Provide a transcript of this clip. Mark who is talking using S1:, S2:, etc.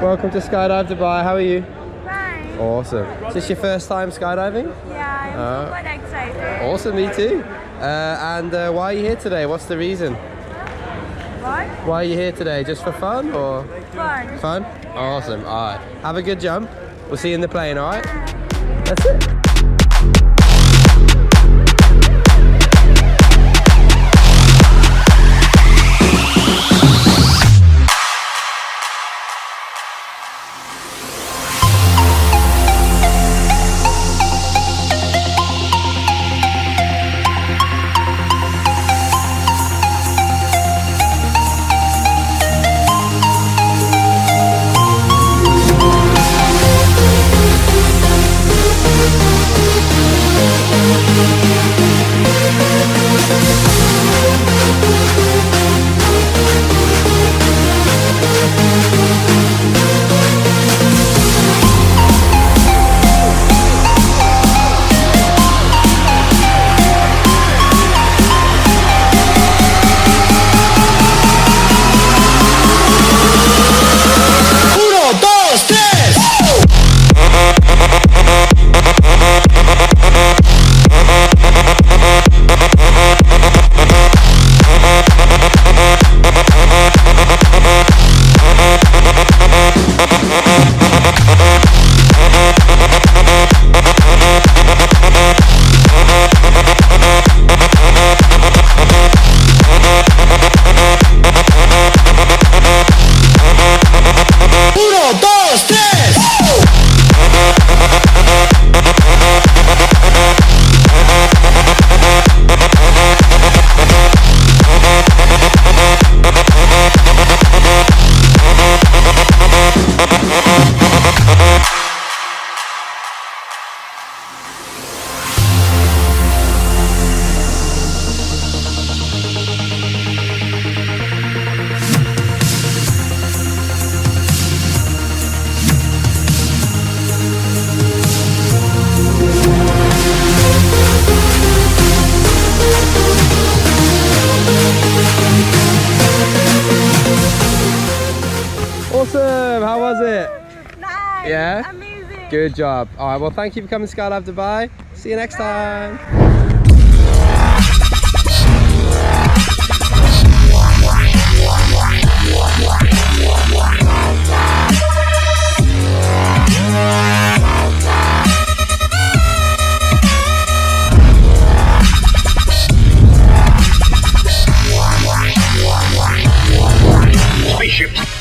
S1: Welcome to Skydive Dubai. How are you?
S2: Fine.
S1: Awesome. Is this your first time skydiving?
S2: Yeah, I'm super excited.
S1: Awesome, me too. And why are you here today? What's the reason?
S2: What?
S1: Why are you here today? Just for fun or?
S2: Fun.
S1: Fun? Awesome. All right. Have a good jump. We'll see you in the plane, all right? That's it. Awesome, how was it?
S2: Nice.
S1: Yeah?
S2: Amazing.
S1: Good job. All right, well, thank you for coming to Skydive Dubai. See you next time.
S3: Spaceship.